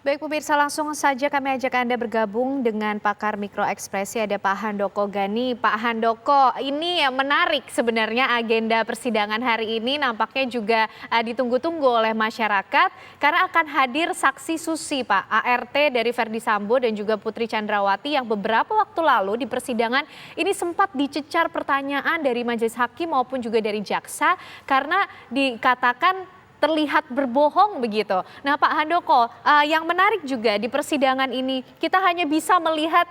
Baik pemirsa, langsung saja kami ajak Anda bergabung dengan pakar mikroekspresi, ada Pak Handoko Gani. Pak Handoko, ini yang menarik sebenarnya agenda persidangan hari ini nampaknya juga ditunggu-tunggu oleh masyarakat karena akan hadir saksi Susi Pak, ART dari Verdi Sambo dan juga Putri Chandrawati yang beberapa waktu lalu di persidangan ini sempat dicecar pertanyaan dari majelis hakim maupun juga dari jaksa karena dikatakan terlihat berbohong begitu. Nah Pak Handoko, yang menarik juga di persidangan ini kita hanya bisa melihat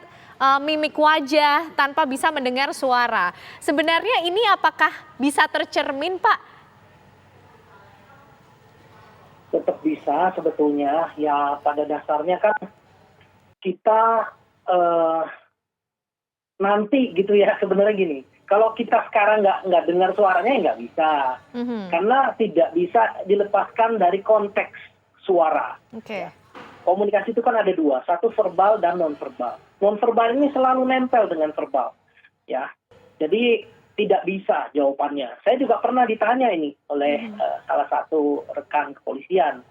mimik wajah tanpa bisa mendengar suara. Sebenarnya ini apakah bisa tercermin Pak? Tetap bisa sebetulnya, ya pada dasarnya kan kita nanti gitu ya sebenarnya gini. Kalau kita sekarang nggak dengar suaranya ya nggak bisa, karena tidak bisa dilepaskan dari konteks suara. Oke. Ya. Komunikasi itu kan ada dua, satu verbal dan non-verbal. Non-verbal ini selalu nempel dengan verbal, ya. Jadi tidak bisa jawabannya. Saya juga pernah ditanya ini oleh salah satu rekan kepolisian,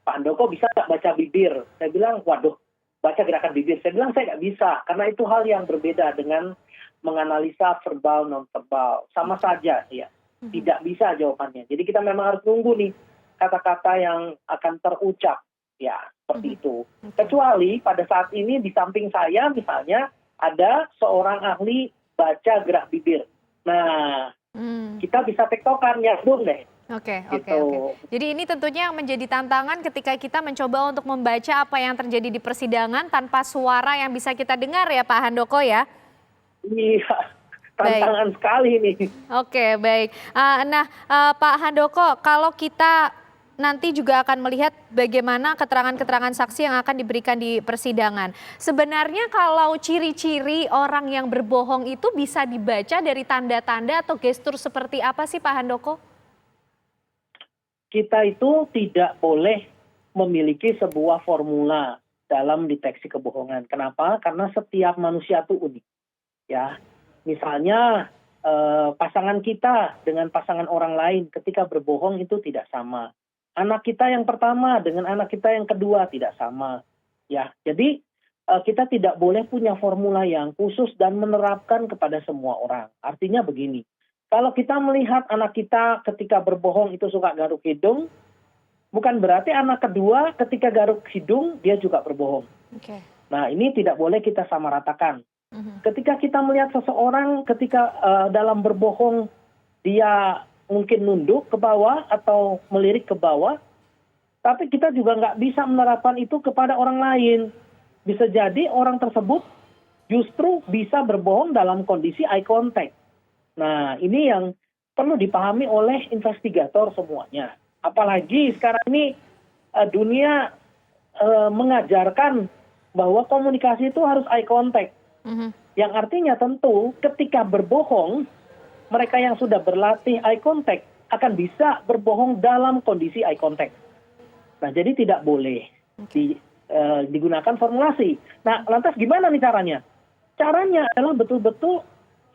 Pak Handoko bisa nggak baca bibir? Saya bilang, waduh, baca gerakan bibir. Saya bilang saya nggak bisa, karena itu hal yang berbeda dengan menganalisa verbal non-verbal. Sama saja ya, tidak bisa jawabannya. Jadi kita memang harus tunggu nih kata-kata yang akan terucap, ya seperti itu. Kecuali pada saat ini di samping saya misalnya ada seorang ahli baca gerak bibir. Nah, kita bisa tektokan, nyambung deh. Oke. Gitu. Jadi ini tentunya yang menjadi tantangan ketika kita mencoba untuk membaca apa yang terjadi di persidangan tanpa suara yang bisa kita dengar ya Pak Handoko ya. Iya, tantangan sekali nih. Oke, baik. Pak Handoko, kalau kita nanti juga akan melihat bagaimana keterangan-keterangan saksi yang akan diberikan di persidangan. Sebenarnya kalau ciri-ciri orang yang berbohong itu bisa dibaca dari tanda-tanda atau gestur seperti apa sih Pak Handoko? Kita itu tidak boleh memiliki sebuah formula dalam deteksi kebohongan. Kenapa? Karena setiap manusia itu unik. Ya, misalnya pasangan kita dengan pasangan orang lain ketika berbohong itu tidak sama. Anak kita yang pertama dengan anak kita yang kedua tidak sama. Ya, jadi kita tidak boleh punya formula yang khusus dan menerapkan kepada semua orang. Artinya begini, kalau kita melihat anak kita ketika berbohong itu suka garuk hidung, bukan berarti anak kedua ketika garuk hidung dia juga berbohong. Oke. Nah, ini tidak boleh kita samaratakan. Ketika kita melihat seseorang ketika dalam berbohong dia mungkin nunduk ke bawah atau melirik ke bawah, tapi kita juga nggak bisa menerapkan itu kepada orang lain. Bisa jadi orang tersebut justru bisa berbohong dalam kondisi eye contact. Nah, ini yang perlu dipahami oleh investigator semuanya. Apalagi sekarang ini dunia mengajarkan bahwa komunikasi itu harus eye contact. Yang artinya tentu ketika berbohong, mereka yang sudah berlatih eye contact akan bisa berbohong dalam kondisi eye contact. Nah, jadi tidak boleh digunakan formulasi. Nah, lantas gimana nih caranya? Caranya adalah betul-betul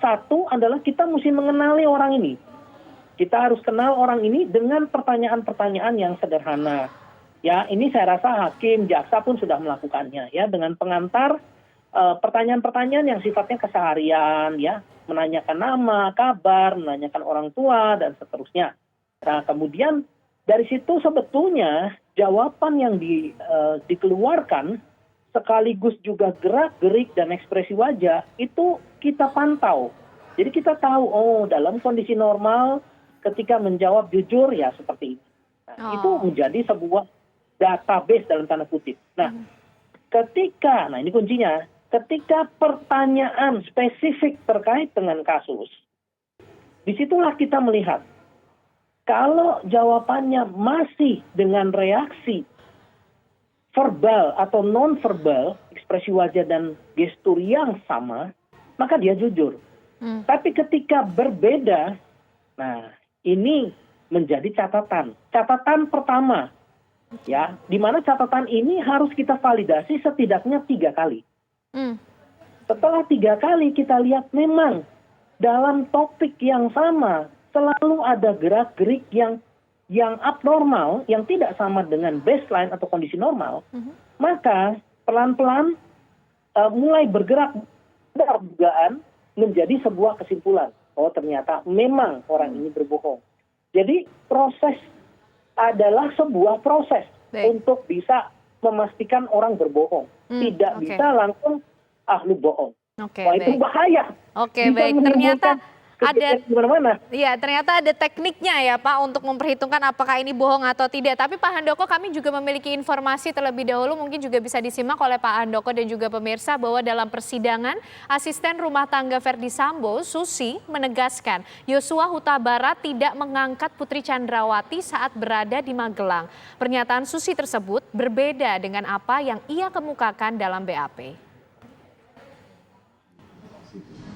satu adalah kita mesti mengenali orang ini. Kita harus kenal orang ini dengan pertanyaan-pertanyaan yang sederhana. Ya, ini saya rasa hakim, jaksa pun sudah melakukannya ya dengan pengantar pertanyaan-pertanyaan yang sifatnya keseharian, ya, menanyakan nama, kabar, menanyakan orang tua, dan seterusnya. Nah, kemudian dari situ sebetulnya jawaban yang dikeluarkan sekaligus juga gerak-gerik dan ekspresi wajah itu kita pantau. Jadi kita tahu, oh dalam kondisi normal ketika menjawab jujur ya seperti ini. Nah, itu menjadi sebuah database dalam tanda kutip. Nah, nah ini kuncinya. Ketika pertanyaan spesifik terkait dengan kasus, disitulah kita melihat kalau jawabannya masih dengan reaksi verbal atau non-verbal, ekspresi wajah dan gestur yang sama, maka dia jujur. Tapi ketika berbeda, nah ini menjadi catatan. Catatan pertama, ya, di mana catatan ini harus kita validasi setidaknya 3 kali. Setelah 3 kali kita lihat memang dalam topik yang sama selalu ada gerak-gerik yang yang abnormal, yang tidak sama dengan baseline atau kondisi normal, maka pelan-pelan mulai bergerak dugaan menjadi sebuah kesimpulan. Oh, ternyata memang orang ini berbohong. Jadi proses adalah sebuah proses untuk bisa memastikan orang berbohong. Tidak bisa langsung, lu bohong. Wah, itu bahaya. Oke, bisa baik. Ternyata ada tekniknya ya Pak untuk memperhitungkan apakah ini bohong atau tidak. Tapi Pak Handoko, kami juga memiliki informasi terlebih dahulu, mungkin juga bisa disimak oleh Pak Handoko dan juga pemirsa, bahwa dalam persidangan asisten rumah tangga Verdi Sambo, Susi, menegaskan Yosua Huta Barat tidak mengangkat Putri Chandrawati saat berada di Magelang. Pernyataan Susi tersebut berbeda dengan apa yang ia kemukakan dalam BAP.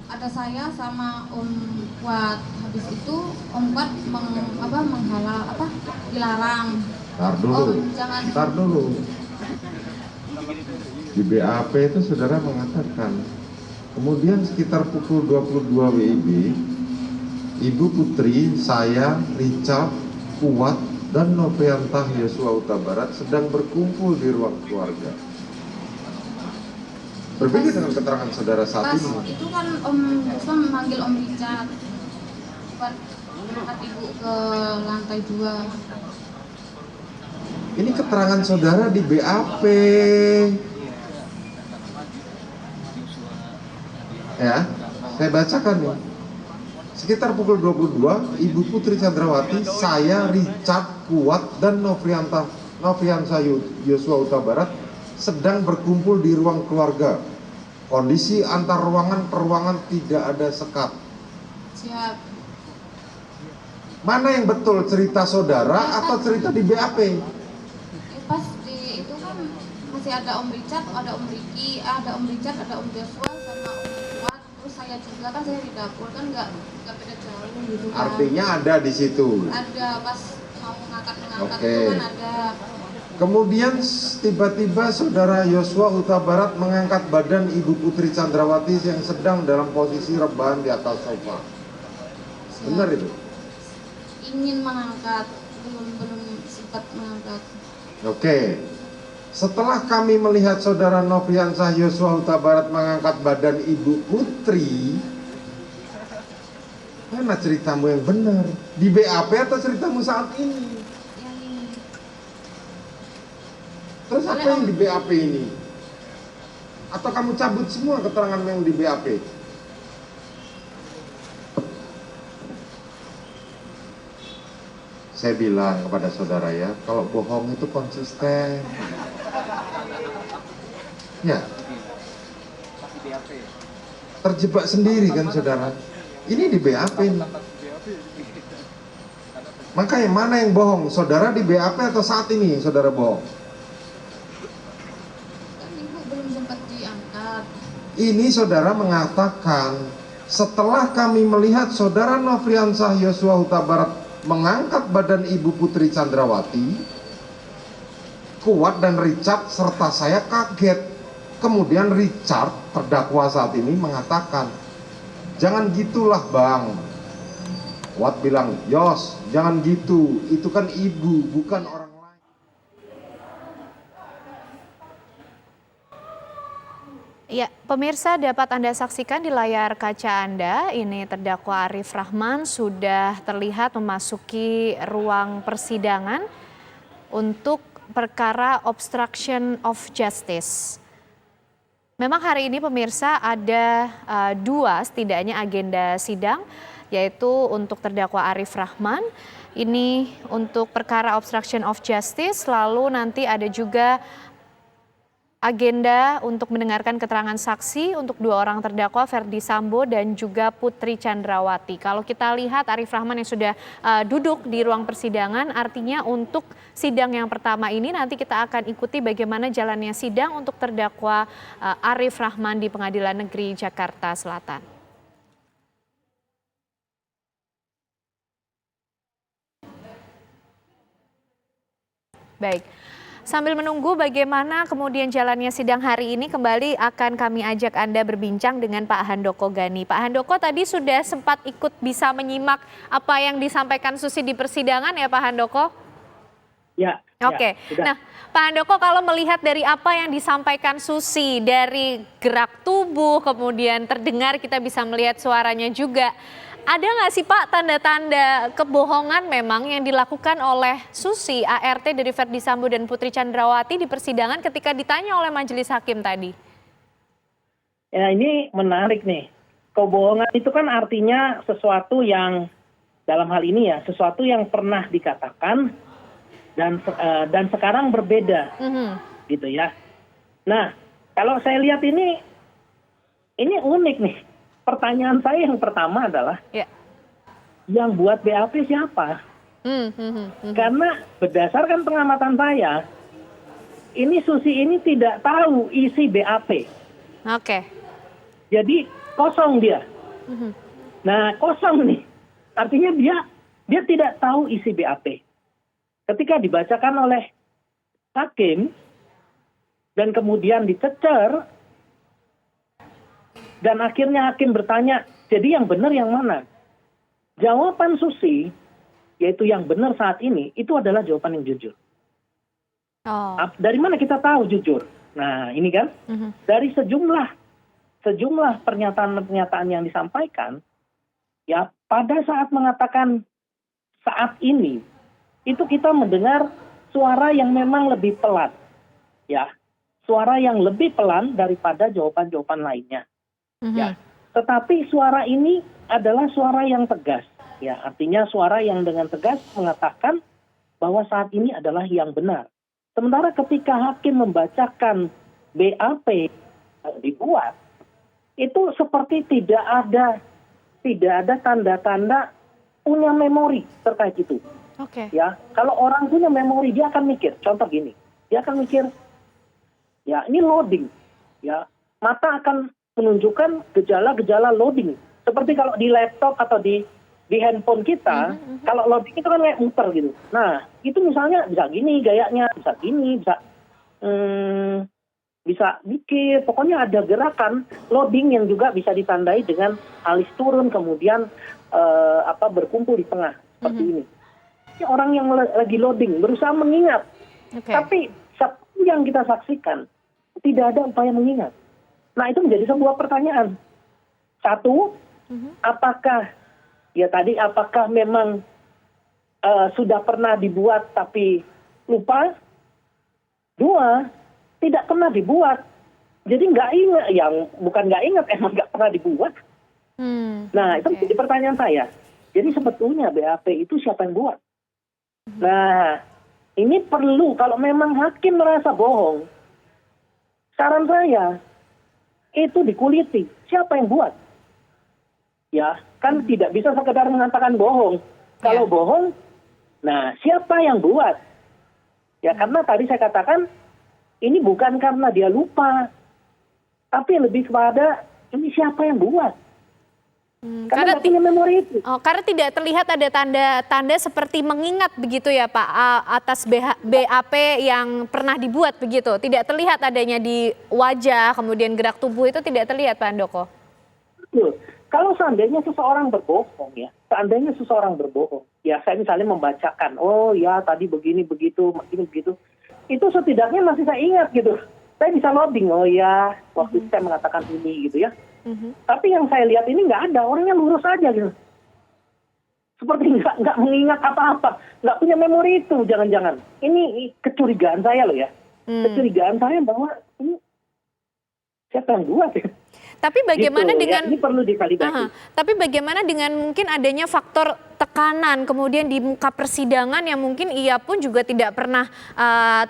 Ada saya sama Om Kuat. Habis itu Om Kuat dilarang. Ntar dulu. Di BAP itu saudara mengatakan, kemudian sekitar pukul 22 WIB, Ibu Putri, saya, Richard, Kuat, dan Nopriantah Yosua Huta Barat sedang berkumpul di ruang keluarga. Berbeda dengan keterangan saudara saat ini. Itu kan Om Yosua memanggil Om Richard buat angkat ibu ke lantai 2. Ini keterangan saudara di BAP. Ya, saya bacakan nih. Sekitar pukul 22, Ibu Putri Chandrawati, saya, Richard, Kuat, dan Nopriantah Yosua Huta Barat sedang berkumpul di ruang keluarga. Kondisi antar ruangan per ruangan tidak ada sekat. Siap. Mana yang betul, cerita saudara atau cerita di BAP? Pas di itu kan masih ada Om Richard, ada Om Ricky, ada Om Richard, ada Om Joshua sama Om Kuat. Terus saya juga kan, saya di dapur kan nggak beda jauh gitu kan. Artinya ada di situ. Ada pas mau ngangkat Oke. itu kan ada. Kemudian tiba-tiba saudara Yosua Huta Barat mengangkat badan Ibu Putri Chandrawati yang sedang dalam posisi rebahan di atas sofa. Benar itu? Ingin mengangkat, belum sempat mengangkat. Oke. Setelah kami melihat saudara Nopriantah Yosua Huta Barat mengangkat badan Ibu Putri, mana ceritamu yang benar? Di BAP atau ceritamu saat ini? Yang ini. Terus apa yang di BAP ini? Atau kamu cabut semua keterangan yang di BAP? Saya bilang kepada saudara ya, kalau bohong itu konsisten. Ya. Terjebak sendiri kan saudara. Ini di BAP nih. Makanya mana yang bohong? Saudara di BAP atau saat ini saudara bohong? Kan ibu belum sempat diangkat. Ini saudara mengatakan setelah kami melihat saudara Nopriantah Yosua Huta Barat mengangkat badan Ibu Putri Chandrawati, Kuat dan Richard serta saya kaget. Kemudian Richard, terdakwa saat ini, mengatakan, jangan gitulah Bang. Kuat bilang, Yos, jangan gitu, itu kan ibu, bukan orang lain. Ya, pemirsa dapat Anda saksikan di layar kaca Anda, ini terdakwa Arif Rahman sudah terlihat memasuki ruang persidangan untuk perkara obstruction of justice. Memang hari ini pemirsa ada dua setidaknya agenda sidang, yaitu untuk terdakwa Arif Rahman, ini untuk perkara obstruction of justice, lalu nanti ada juga agenda untuk mendengarkan keterangan saksi untuk dua orang terdakwa Verdi Sambo dan juga Putri Chandrawati. Kalau kita lihat Arif Rahman yang sudah duduk di ruang persidangan, artinya untuk sidang yang pertama ini nanti kita akan ikuti bagaimana jalannya sidang untuk terdakwa Arif Rahman di Pengadilan Negeri Jakarta Selatan. Baik. Sambil menunggu bagaimana kemudian jalannya sidang hari ini, kembali akan kami ajak Anda berbincang dengan Pak Handoko Gani. Pak Handoko tadi sudah sempat ikut bisa menyimak apa yang disampaikan Susi di persidangan ya Pak Handoko? Ya. Oke. Nah, Pak Handoko, kalau melihat dari apa yang disampaikan Susi, dari gerak tubuh, kemudian terdengar kita bisa melihat suaranya juga. Ada nggak sih Pak tanda-tanda kebohongan memang yang dilakukan oleh Susi, ART dari Verdi Sambo dan Putri Candrawati di persidangan ketika ditanya oleh majelis hakim tadi? Ya, ini menarik nih. Kebohongan itu kan artinya sesuatu yang dalam hal ini ya, sesuatu yang pernah dikatakan dan sekarang berbeda, gitu ya. Nah, kalau saya lihat ini unik nih. Pertanyaan saya yang pertama adalah, yang buat BAP siapa? Karena berdasarkan pengamatan saya, ini Susi ini tidak tahu isi BAP. Oke. Jadi kosong dia. Nah, kosong nih. Artinya dia tidak tahu isi BAP. Ketika dibacakan oleh hakim dan kemudian dicecer, dan akhirnya hakim bertanya, jadi yang benar yang mana? Jawaban Susi, yaitu yang benar saat ini, itu adalah jawaban yang jujur. Dari mana kita tahu jujur? Nah, ini kan, dari sejumlah pernyataan-pernyataan yang disampaikan, ya pada saat mengatakan saat ini, itu kita mendengar suara yang memang lebih pelan, ya, suara yang lebih pelan daripada jawaban-jawaban lainnya. Ya, tetapi suara ini adalah suara yang tegas, ya, artinya suara yang dengan tegas mengatakan bahwa saat ini adalah yang benar. Sementara ketika hakim membacakan BAP dibuat, itu seperti tidak ada tanda-tanda punya memori terkait itu. Ya, kalau orang punya memori dia akan mikir, contoh gini, dia akan mikir, ya ini loading, ya, mata akan menunjukkan gejala-gejala loading. Seperti kalau di laptop atau di handphone kita, kalau loading itu kan kayak muter gitu. Nah, itu misalnya bisa gini gayanya, bisa gini, bisa mikir. Pokoknya ada gerakan loading yang juga bisa ditandai dengan alis turun, kemudian berkumpul di tengah seperti ini. Ini orang yang lagi loading, berusaha mengingat. Tapi yang kita saksikan tidak ada upaya mengingat. Nah, itu menjadi sebuah pertanyaan. Satu, apakah memang sudah pernah dibuat tapi lupa? Dua, tidak pernah dibuat. Jadi nggak ingat, bukan nggak ingat, emang nggak pernah dibuat. Nah, itu menjadi pertanyaan saya. Jadi sebetulnya BAP itu siapa yang buat? Nah, ini perlu, kalau memang hakim merasa bohong, saran saya, itu dikuliti. Siapa yang buat? Ya, kan tidak bisa sekedar mengatakan bohong. Kalau bohong, nah siapa yang buat? Ya, karena tadi saya katakan, ini bukan karena dia lupa, tapi lebih kepada ini siapa yang buat? Karena tidak punya memori itu. Karena tidak terlihat ada tanda-tanda seperti mengingat begitu ya Pak, atas BAP yang pernah dibuat begitu. Tidak terlihat adanya di wajah, kemudian gerak tubuh itu tidak terlihat Pak Handoko. Betul. Kalau seandainya seseorang berbohong ya, ya saya misalnya membacakan, oh ya tadi begini begitu, itu setidaknya masih saya ingat gitu. Saya bisa loading, oh ya waktu itu saya mengatakan ini gitu ya. Tapi yang saya lihat ini nggak ada, orangnya lurus aja gitu. Seperti nggak mengingat apa-apa, nggak punya memori itu, jangan-jangan. Ini kecurigaan saya loh ya. Kecurigaan saya bahwa ini siapa yang buat ya. Tapi bagaimana gitu, dengan ya, ini perlu divalidasi. Tapi bagaimana dengan mungkin adanya faktor tekanan kemudian di muka persidangan yang mungkin ia pun juga tidak pernah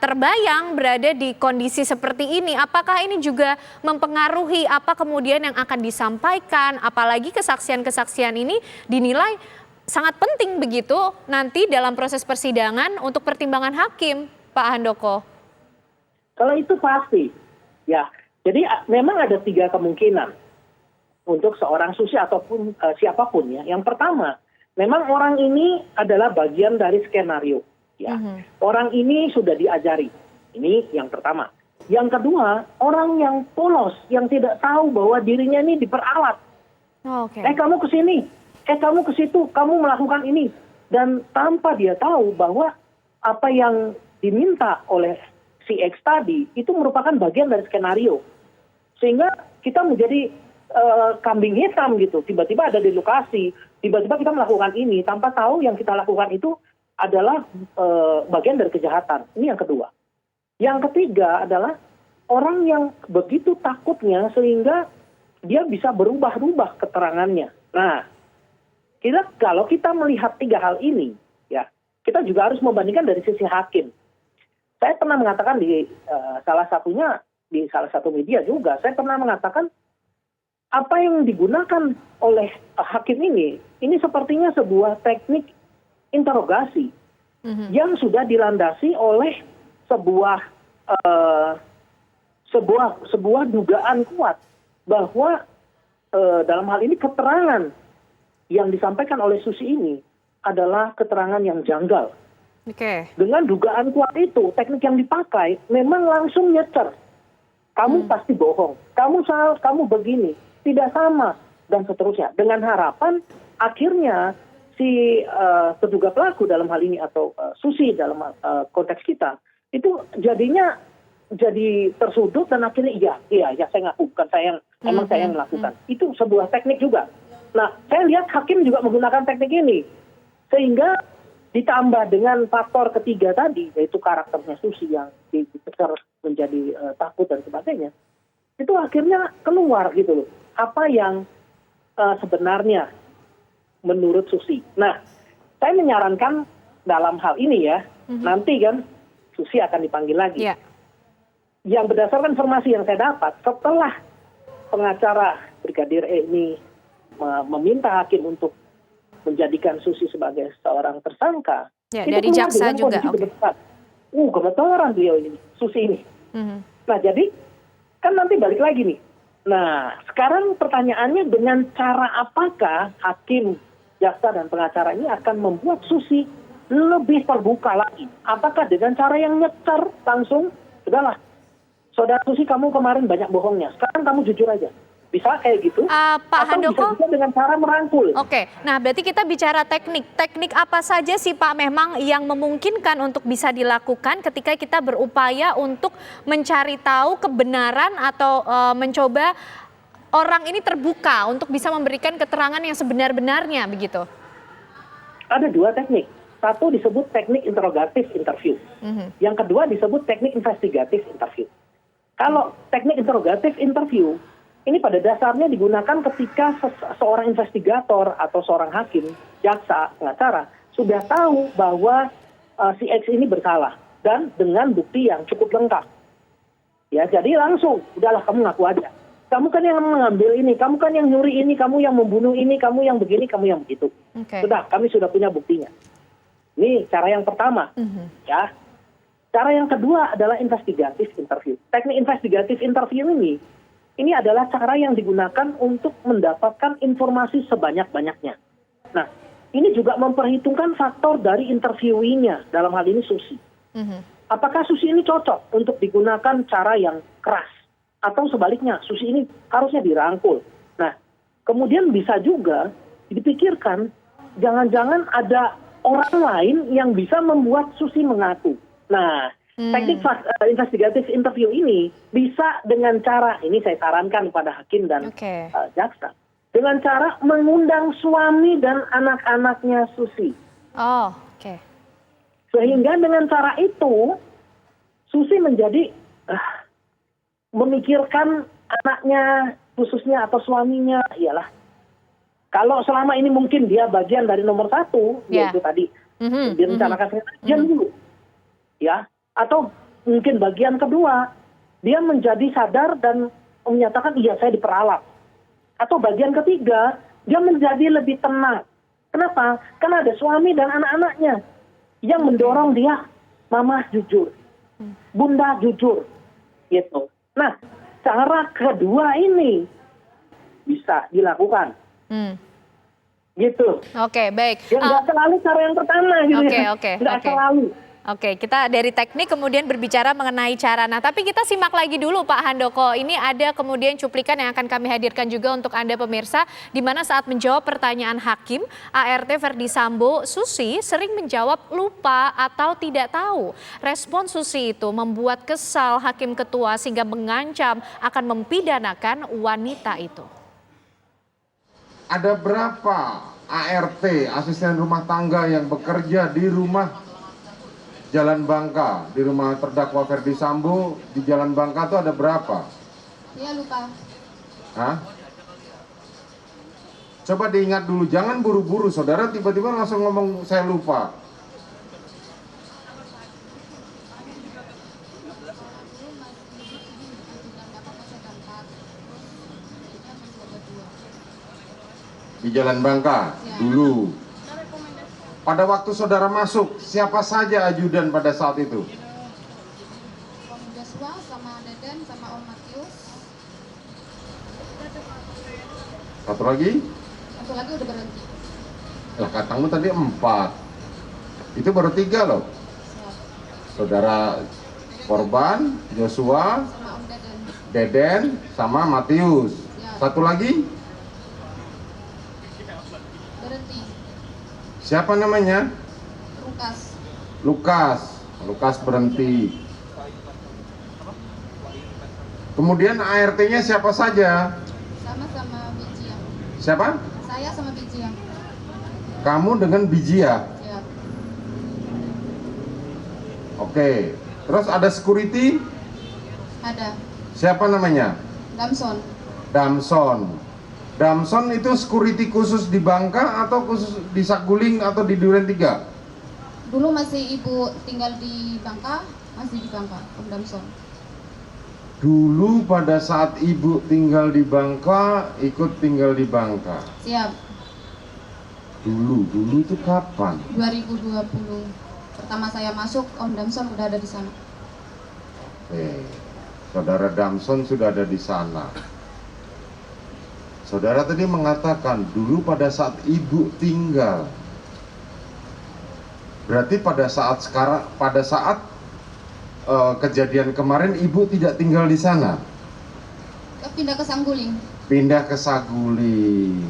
terbayang berada di kondisi seperti ini. Apakah ini juga mempengaruhi apa kemudian yang akan disampaikan, apalagi kesaksian-kesaksian ini dinilai sangat penting begitu nanti dalam proses persidangan untuk pertimbangan hakim, Pak Handoko? Kalau itu pasti, ya. Jadi memang ada 3 kemungkinan untuk seorang Susi ataupun siapapun ya. Yang pertama, memang orang ini adalah bagian dari skenario. Ya, orang ini sudah diajari. Ini yang pertama. Yang kedua, orang yang polos, yang tidak tahu bahwa dirinya ini diperalat. Oke. Kamu ke sini, kamu ke situ, kamu melakukan ini. Dan tanpa dia tahu bahwa apa yang diminta oleh si X tadi itu merupakan bagian dari skenario. Sehingga kita menjadi kambing hitam gitu. Tiba-tiba ada di lokasi, tiba-tiba kita melakukan ini tanpa tahu yang kita lakukan itu adalah bagian dari kejahatan. Ini yang kedua. Yang ketiga adalah orang yang begitu takutnya sehingga dia bisa berubah-ubah keterangannya. Nah, kalau kita melihat tiga hal ini, ya kita juga harus membandingkan dari sisi hakim. Saya pernah mengatakan di salah satu media juga, saya pernah mengatakan apa yang digunakan oleh hakim ini sepertinya sebuah teknik interogasi yang sudah dilandasi oleh sebuah dugaan kuat bahwa dalam hal ini keterangan yang disampaikan oleh Susi ini adalah keterangan yang janggal. Oke. Dengan dugaan kuat itu, teknik yang dipakai memang langsung nyecer. Kamu pasti bohong, kamu salah, kamu begini, tidak sama, dan seterusnya. Dengan harapan akhirnya si terduga pelaku dalam hal ini atau Susi dalam konteks kita itu jadinya jadi tersudut dan akhirnya iya saya ngaku, bukan saya yang emang saya yang melakukan. Itu sebuah teknik juga. Nah, saya lihat hakim juga menggunakan teknik ini sehingga ditambah dengan faktor ketiga tadi, yaitu karakternya Susi yang dibesar menjadi takut dan sebagainya, itu akhirnya keluar gitu loh apa yang sebenarnya menurut Susi. Nah, saya menyarankan dalam hal ini ya, nanti kan Susi akan dipanggil lagi. Yeah. Yang berdasarkan informasi yang saya dapat, setelah pengacara Brigadir E ini meminta hakim untuk menjadikan Susi sebagai seorang tersangka, Ya, itu dari keluar jaksa dengan juga. kondisi Oke. gemetar. Gemetaran beliau ini, Susi ini. Nah, jadi kan nanti balik lagi nih. Nah, sekarang pertanyaannya dengan cara apakah hakim, jaksa, dan pengacara ini akan membuat Susi lebih terbuka lagi? Apakah dengan cara yang nyecer langsung, sudahlah, saudara Susi kamu kemarin banyak bohongnya, sekarang kamu jujur aja. Bisa kayak gitu? Pak atau Handoko? bisa dengan cara merangkul. Oke, nah berarti kita bicara teknik. Teknik apa saja sih Pak memang yang memungkinkan untuk bisa dilakukan ketika kita berupaya untuk mencari tahu kebenaran atau mencoba orang ini terbuka untuk bisa memberikan keterangan yang sebenar-benarnya begitu? Ada dua teknik. Satu disebut teknik interrogatif interview. Yang kedua disebut teknik investigatif interview. Kalau teknik interrogatif interview, ini pada dasarnya digunakan ketika seorang investigator atau seorang hakim, jaksa, pengacara sudah tahu bahwa si X ini bersalah dan dengan bukti yang cukup lengkap. Ya, jadi langsung, udahlah kamu ngaku aja. Kamu kan yang mengambil ini, kamu kan yang nyuri ini, kamu yang membunuh ini, kamu yang begini, kamu yang begitu. Sudah, kami sudah punya buktinya. Ini cara yang pertama, ya. Cara yang kedua adalah investigatif interview. Teknik investigatif interview ini adalah cara yang digunakan untuk mendapatkan informasi sebanyak-banyaknya. Nah, ini juga memperhitungkan faktor dari interviewinya, dalam hal ini Susi. Apakah Susi ini cocok untuk digunakan cara yang keras? Atau sebaliknya, Susi ini harusnya dirangkul. Nah, kemudian bisa juga dipikirkan, jangan-jangan ada orang lain yang bisa membuat Susi mengaku. Nah, teknik investigatif interview ini bisa dengan cara, ini saya sarankan kepada hakim dan jaksa, dengan cara mengundang suami dan anak-anaknya Susi. Sehingga dengan cara itu, Susi menjadi memikirkan anaknya khususnya atau suaminya, iyalah. Kalau selama ini mungkin dia bagian dari nomor satu, yaitu tadi, direncanakan kajian dulu. Ya, atau mungkin bagian kedua, dia menjadi sadar dan menyatakan, iya saya diperalat. Atau bagian ketiga, dia menjadi lebih tenang. Kenapa? Karena ada suami dan anak-anaknya yang mendorong dia, mama jujur, bunda jujur. Gitu. Nah, cara kedua ini bisa dilakukan. Gitu. Oke, baik. Ya nggak selalu cara yang pertama gitu ya. Nggak selalu. Oke, kita dari teknik kemudian berbicara mengenai cara. Nah, tapi kita simak lagi dulu Pak Handoko. Ini ada kemudian cuplikan yang akan kami hadirkan juga untuk Anda pemirsa, di mana saat menjawab pertanyaan hakim, ART Verdi Sambo, Susi sering menjawab lupa atau tidak tahu. Respon Susi itu membuat kesal hakim ketua sehingga mengancam akan mempidanakan wanita itu. Ada berapa ART, asisten rumah tangga yang bekerja di rumah Jalan Bangka, di rumah terdakwa Verdi Sambo di Jalan Bangka itu ada berapa? Dia lupa. Hah? Coba diingat dulu, jangan buru-buru saudara tiba-tiba langsung ngomong saya lupa. Di Jalan Bangka dulu. Pada waktu saudara masuk, siapa saja ajudan pada saat itu? Om Joshua sama Deden sama Om Matius. Satu lagi? Satu lagi udah berhenti. Lah katamu tadi 4. Itu baru 3 loh. Siap. Saudara korban, Joshua, Sama Om Deden. Deden, sama Matius. Satu lagi? Berhenti. Siapa namanya? Lukas. Lukas berhenti. Kemudian ART-nya siapa saja? Sama Bijiang. Siapa? Saya sama Bijiang. Kamu dengan Bijia. Siap. Oke. Terus ada security? Ada. Siapa namanya? Damson. Damson itu security khusus di Bangka atau khusus di Saguling atau di Duren 3? Dulu masih ibu tinggal di Bangka, masih di Bangka, Om Damson. Dulu pada saat ibu tinggal di Bangka, ikut tinggal di Bangka. Siap. Dulu itu kapan? 2020. Pertama saya masuk, Om Damson udah ada di sana. Saudara Damson sudah ada di sana. Saudara tadi mengatakan dulu pada saat ibu tinggal. Berarti pada saat kejadian kemarin ibu tidak tinggal di sana. Pindah ke Saguling. Pindah ke Saguling.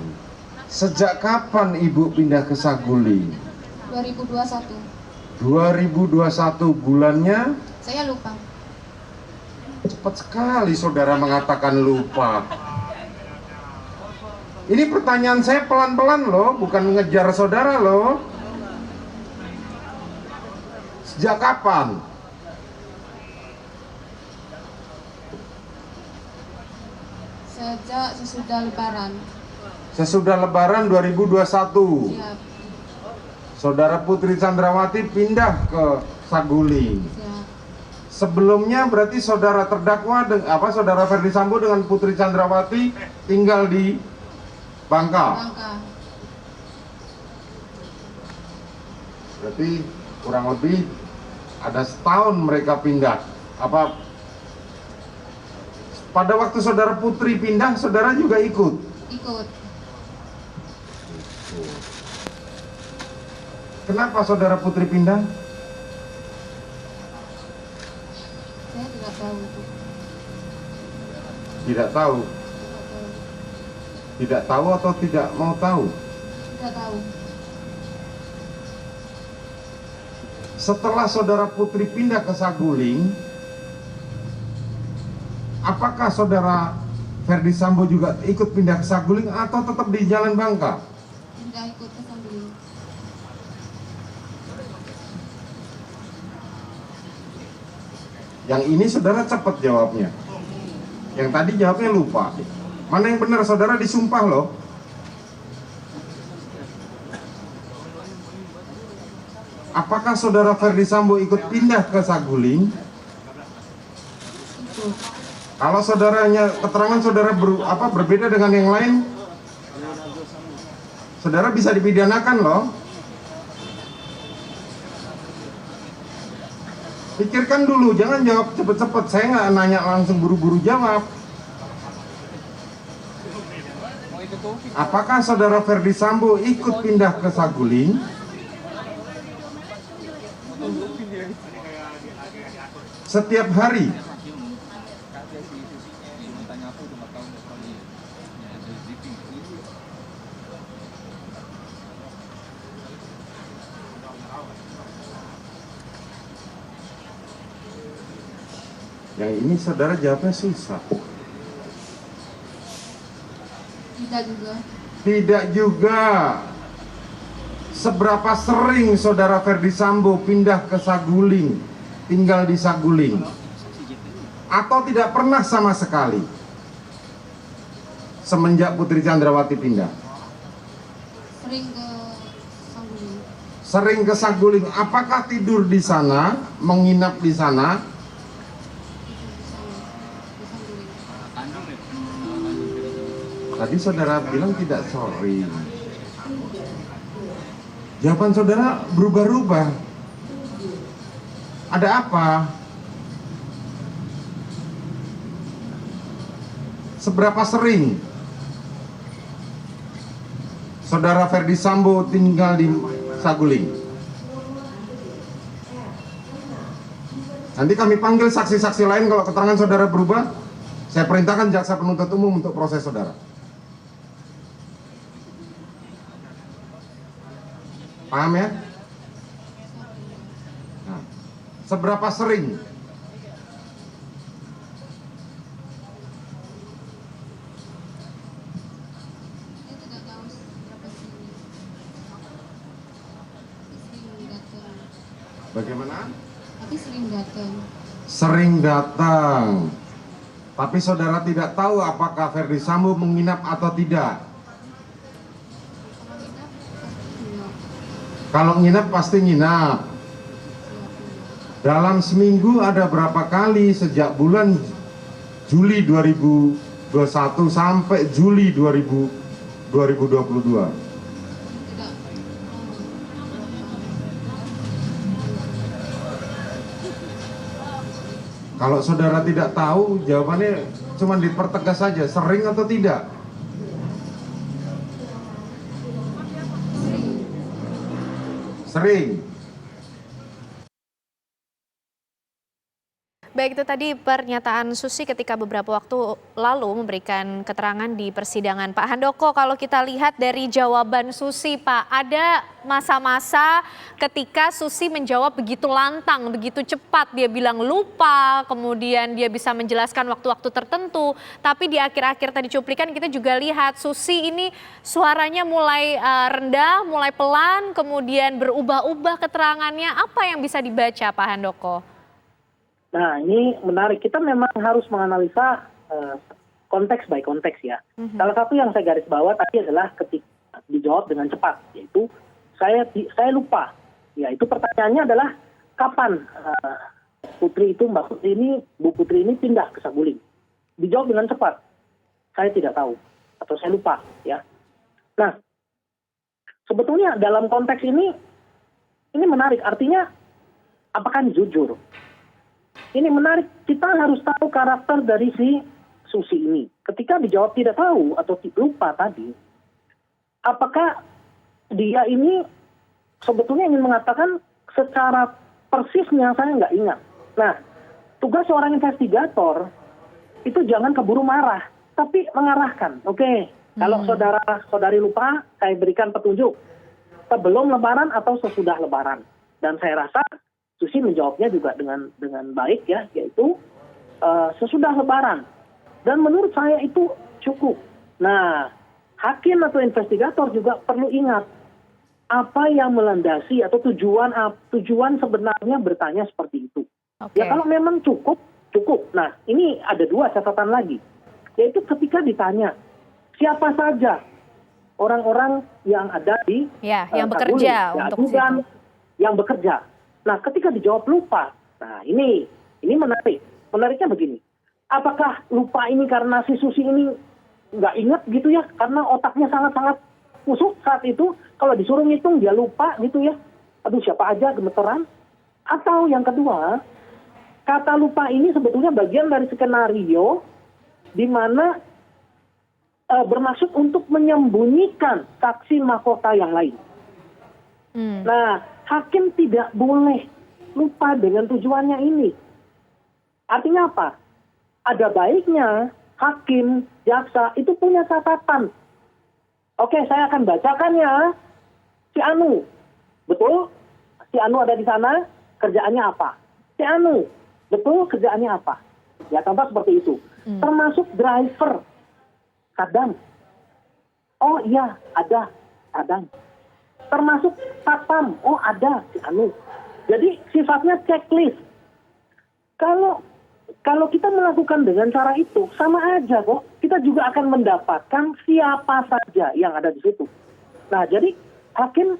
Sejak kapan ibu pindah ke Saguling? 2021. 2021 bulannya? Saya lupa. Cepat sekali saudara mengatakan lupa. Ini pertanyaan saya pelan-pelan loh, bukan ngejar saudara loh. Sejak kapan? Sejak sesudah Lebaran. Sesudah Lebaran 2021. Siap. Saudara Putri Chandrawati pindah ke Saguling. Siap. Sebelumnya berarti saudara terdakwa saudara Verdi Sambo dengan Putri Chandrawati tinggal di Bangka. Berarti kurang lebih ada setahun mereka pindah. Pada waktu saudara Putri pindah, saudara juga ikut? Ikut. Kenapa saudara Putri pindah? Saya tidak tahu itu. Tidak tahu. Tidak tahu atau tidak mau tahu? Tidak tahu. Setelah saudara Putri pindah ke Saguling, apakah saudara Verdi Sambo juga ikut pindah ke Saguling atau tetap di Jalan Bangka? Tidak ikut ke Saguling. Yang ini saudara cepat jawabnya. Yang tadi jawabnya lupa. Mana yang benar saudara disumpah loh. Apakah saudara Verdi Sambo ikut pindah ke Saguling? Ikut. Kalau saudaranya keterangan saudara berbeda dengan yang lain, saudara bisa dipidanakan loh. Pikirkan dulu, jangan jawab cepet-cepet. Saya nggak nanya langsung buru-buru jawab. Apakah saudara Verdi Sambo ikut pindah ke Saguling? setiap hari. Yang ini saudara jawabnya susah. Tidak juga. Tidak juga. Seberapa sering saudara Ferdi Sambo pindah ke Saguling, tinggal di Saguling? Atau tidak pernah sama sekali semenjak Putri Chandrawati pindah? Sering ke Saguling. Sering ke Saguling. Apakah tidur di sana, menginap di sana? Tadi saudara bilang tidak sering. Jawaban saudara berubah-ubah. Ada apa? Seberapa sering saudara Ferdi Sambo tinggal di Saguling? Nanti kami panggil saksi-saksi lain kalau keterangan saudara berubah. Saya perintahkan jaksa penuntut umum untuk proses saudara. Paham ya? Nah, seberapa sering? Saya tidak tahu berapa sering. Sering datang. Bagaimana? Tapi sering datang. Sering datang. Tapi saudara tidak tahu apakah Ferdi Sambo menginap atau tidak. Kalau tidak pasti Kalau tidak. nginap pasti nginap. Dalam seminggu ada berapa kali sejak bulan Juli 2021 sampai Juli 2022? Tidak. Kalau saudara tidak tahu, jawabannya cuma dipertegas saja, sering atau tidak? Sering. Baik, itu tadi pernyataan Susi ketika beberapa waktu lalu memberikan keterangan di persidangan. Pak Handoko, kalau kita lihat dari jawaban Susi, Pak, ada masa-masa ketika Susi menjawab begitu lantang, begitu cepat. Dia bilang lupa, kemudian dia bisa menjelaskan waktu-waktu tertentu. Tapi di akhir-akhir tadi cuplikan kita juga lihat Susi ini suaranya mulai rendah, mulai pelan, kemudian berubah-ubah keterangannya. Apa yang bisa dibaca, Pak Handoko? Nah, ini menarik. Kita memang harus menganalisa konteks by konteks ya. Salah satu yang saya garis bawah tadi adalah ketika dijawab dengan cepat, yaitu saya lupa. Ya, itu pertanyaannya adalah kapan Putri itu, Mbak Putri ini, Bu Putri ini pindah ke Saguling. Dijawab dengan cepat. Saya tidak tahu atau saya lupa ya. Nah, sebetulnya dalam konteks ini menarik. Artinya apakah jujur? Ini menarik, kita harus tahu karakter dari si Susi ini. Ketika dijawab tidak tahu atau lupa tadi, apakah dia ini sebetulnya ingin mengatakan secara persisnya saya nggak ingat. Nah, tugas seorang investigator itu jangan keburu marah, tapi mengarahkan. Oke, kalau saudara-saudari lupa, saya berikan petunjuk. Sebelum Lebaran atau sesudah Lebaran. Dan saya rasa Susi menjawabnya juga dengan baik ya, yaitu sesudah Lebaran. Dan menurut saya itu cukup. Nah, hakim atau investigator juga perlu ingat apa yang melandasi atau tujuan sebenarnya bertanya seperti itu. Okay. Ya kalau memang cukup. Nah, ini ada dua catatan lagi, yaitu ketika ditanya siapa saja orang-orang yang ada di yang bekerja ya, untuk dan yang bekerja. Nah, ketika dijawab lupa, nah ini menarik. Menariknya begini, apakah lupa ini karena si Susi ini nggak ingat gitu ya, karena otaknya sangat-sangat kusut saat itu, kalau disuruh ngitung dia lupa gitu ya, aduh siapa aja gemeteran, atau yang kedua, kata lupa ini sebetulnya bagian dari skenario di mana bermaksud untuk menyembunyikan saksi mahkota yang lain. Nah, hakim tidak boleh lupa dengan tujuannya ini. Artinya apa? Ada baiknya hakim, jaksa itu punya catatan. Oke, saya akan bacakan ya. Si Anu, betul? Si Anu ada di sana, kerjaannya apa? Si Anu, betul kerjaannya apa? Ya, contoh seperti itu. Termasuk driver, kadang. Oh iya, ada, kadang. Termasuk satpam, oh ada, si Anu. Jadi sifatnya checklist. Kalau kita melakukan dengan cara itu, sama aja kok. Kita juga akan mendapatkan siapa saja yang ada di situ. Nah, jadi hakim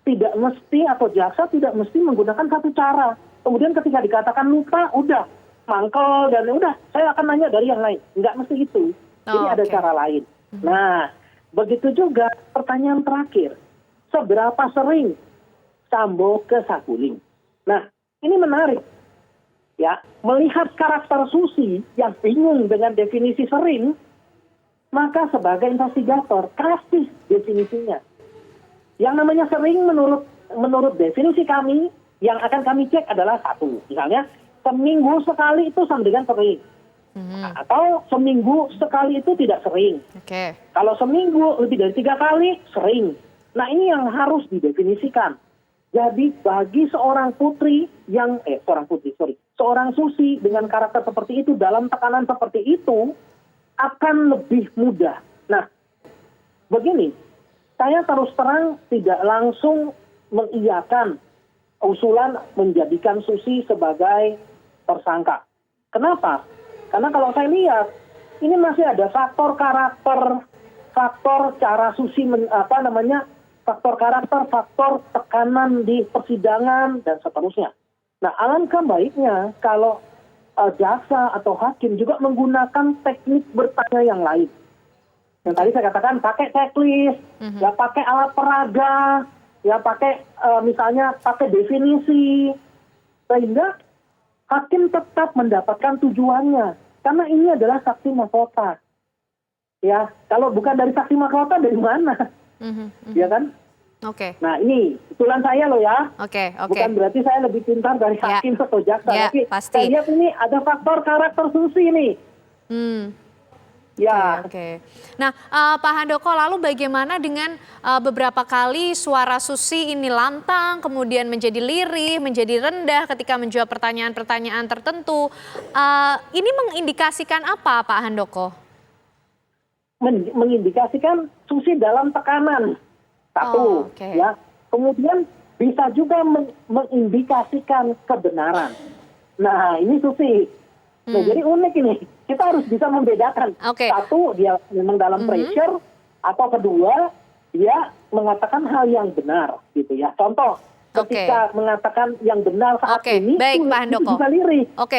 tidak mesti atau jaksa tidak mesti menggunakan satu cara. Kemudian ketika dikatakan lupa, udah mangkel dan udah saya akan nanya dari yang lain. Nggak mesti itu. Jadi ada cara lain. Nah, begitu juga pertanyaan terakhir. Seberapa sering Sambo ke Saguling? Nah, ini menarik. Ya, melihat karakter Susi yang bingung dengan definisi sering, maka sebagai investigator kasih definisinya. Yang namanya sering menurut definisi kami, yang akan kami cek adalah satu. Misalnya, seminggu sekali itu sama dengan sering. Atau seminggu sekali itu tidak sering. Kalau seminggu lebih dari 3 kali, sering. Nah, ini yang harus didefinisikan. Jadi bagi seorang Susi dengan karakter seperti itu, dalam tekanan seperti itu, akan lebih mudah. Nah, begini, saya terus terang tidak langsung mengiyakan usulan menjadikan Susi sebagai tersangka. Kenapa? Karena kalau saya lihat, ini masih ada faktor karakter, faktor cara Susi, faktor karakter, faktor tekanan di persidangan, dan seterusnya. Nah, alangkah baiknya kalau jaksa atau hakim juga menggunakan teknik bertanya yang lain. Yang tadi saya katakan pakai checklist, ya pakai alat peraga, ya pakai misalnya pakai definisi, sehingga hakim tetap mendapatkan tujuannya. Karena ini adalah saksi mahkota. Ya, kalau bukan dari saksi mahkota dari mana? Ya kan? Nah, ini usulan saya loh ya. Bukan berarti saya lebih pintar dari hakim atau jaksa. Tapi saya lihat ini ada faktor karakter Susi nih. Nah, Pak Handoko, lalu bagaimana dengan beberapa kali suara Susi ini lantang, kemudian menjadi lirih, menjadi rendah ketika menjawab pertanyaan-pertanyaan tertentu. Ini mengindikasikan apa, Pak Handoko? Mengindikasikan Susi dalam tekanan. Satu, ya. Kemudian bisa juga mengindikasikan kebenaran. Nah, ini Susi. Nah, jadi unik ini. Kita harus bisa membedakan. Satu, dia memang dalam pressure, atau kedua, dia mengatakan hal yang benar, gitu ya. Contoh, ketika mengatakan yang benar saat ini, baik, Pak Handoko. Bisa lirih.